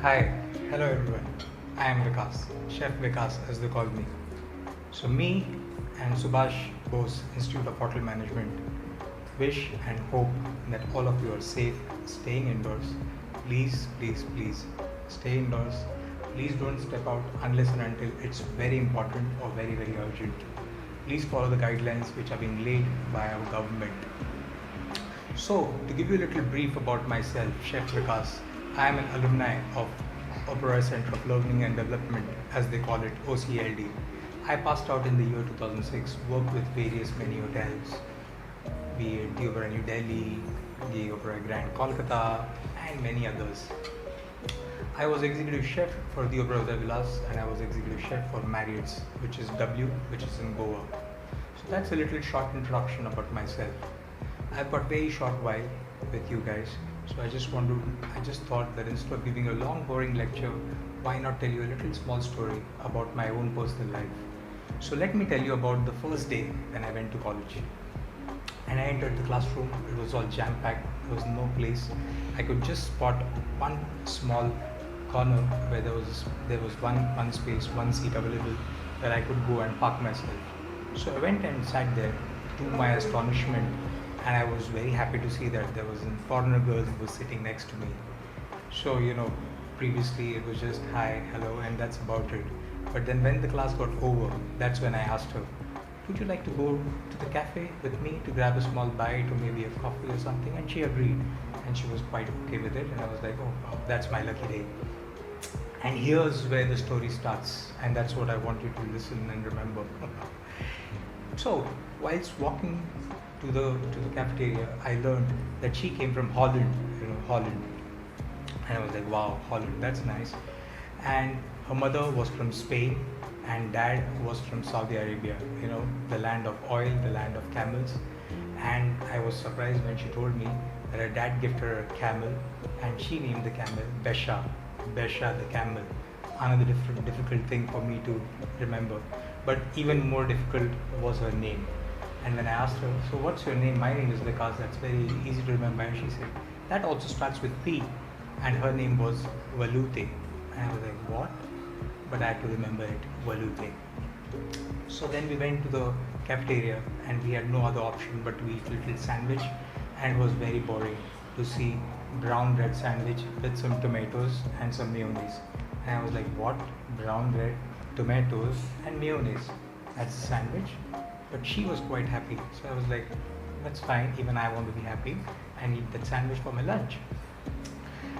Hi, hello everyone. I am Vikas, Chef Vikas as they call me. So me and Subhash Bose Institute of Hotel Management wish and hope that all of you are safe, staying indoors. Please, please, please stay indoors. Please don't step out unless and until it's very important or very, very urgent. Please follow the guidelines which are being laid by our government. So, to give you a little brief about myself, Chef Vikas, I am an alumni of Oberoi Center of Learning and Development, as they call it, OCLD. I passed out in the year 2006, worked with various many hotels, be it the Oberoi New Delhi, the Oberoi Grand Kolkata, and many others. I was executive chef for the Oberoi Uday Vilas, and I was executive chef for Marriott's, which is W, which is in Goa. So that's a little short introduction about myself. I've got very short while with you guys, so I just thought that instead of giving a long boring lecture, why not tell you a little small story about my own personal life. So let me tell you about the first day when I went to college. And I entered the classroom, it was all jam-packed, there was no place. I could just spot one small corner where there was one space, one seat available where I could go and park myself. So I went and sat there. To my astonishment, and I was very happy to see that there was a foreigner girl who was sitting next to me. So, previously it was just hi, hello, and that's about it. But then when the class got over, that's when I asked her, would you like to go to the cafe with me to grab a small bite or maybe a coffee or something? And she agreed, and she was quite okay with it. And I was like, oh, wow, that's my lucky day. And here's where the story starts, and that's what I want you to listen and remember. So, whilst walking to the cafeteria, I learned that she came from Holland, Holland. And I was like, wow, Holland, that's nice. And her mother was from Spain, and dad was from Saudi Arabia, the land of oil, the land of camels. And I was surprised when she told me that her dad gifted her a camel, and she named the camel Besha, Besha the camel. Another difficult thing for me to remember. But even more difficult was her name. And when I asked her, so what's your name? My name is Vikas, that's very easy to remember. And she said, that also starts with P. And her name was Valute. And I was like, what? But I had to remember it, Valute. So then we went to the cafeteria and we had no other option but to eat little sandwich. And it was very boring to see brown bread sandwich with some tomatoes and some mayonnaise. And I was like, what? Brown bread, tomatoes and mayonnaise. That's a sandwich. But she was quite happy. So I was like, that's fine, even I want to be happy and eat that sandwich for my lunch.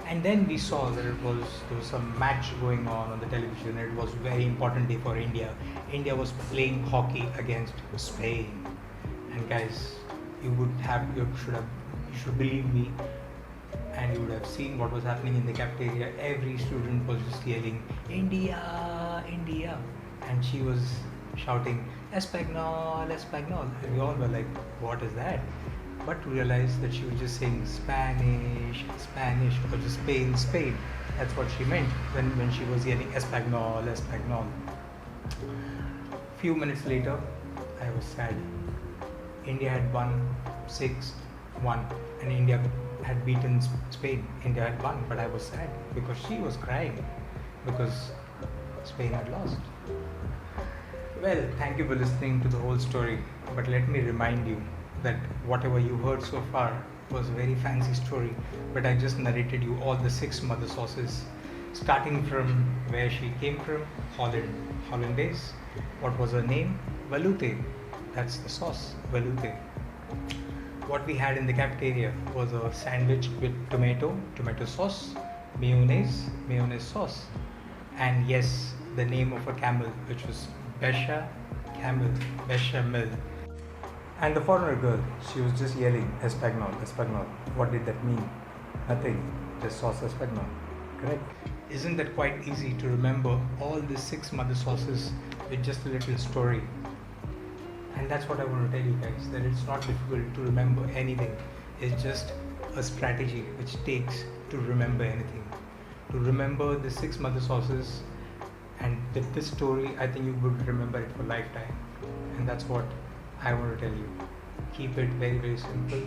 And then we saw that there was some match going on the television. It was a very important day for India. India was playing hockey against Spain. And guys, you should believe me, and you would have seen what was happening in the cafeteria. Every student was just yelling, India, India. And she was shouting, Espagnol, Espagnol. And we all were like, what is that? But to realize that she was just saying Spanish, Spanish, or just Spain, Spain. That's what she meant when she was yelling Espagnol, Espagnol. Few minutes later, I was sad. India had won 6-1, and India had beaten Spain. India had won, but I was sad because she was crying because Spain had lost. Well, thank you for listening to the whole story, but let me remind you that whatever you heard so far was a very fancy story, but I just narrated you all the 6 mother sauces, starting from where she came from, Holland, Hollandaise. What was her name? Valute. That's the sauce, Valute. What we had in the cafeteria was a sandwich with tomato sauce, mayonnaise sauce, and yes, the name of a camel, which was Besha camel, Bechamel. And the foreigner girl, she was just yelling Espagnol, Espagnol. What did that mean? Nothing, just sauce Espagnol. Correct? Isn't that quite easy to remember all the 6 mother sauces with just a little story? And that's what I want to tell you guys, that it's not difficult to remember anything. It's just a strategy which takes to remember anything. To remember the 6 mother sauces, and with this story, I think you would remember it for lifetime. And that's what I want to tell you. Keep it very, very simple.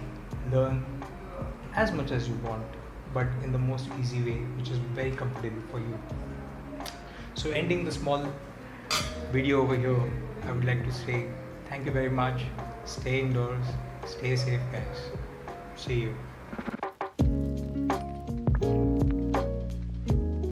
Learn as much as you want. but in the most easy way, which is very comfortable for you. So ending the small video over here, I would like to say thank you very much. Stay indoors, stay safe guys. See you.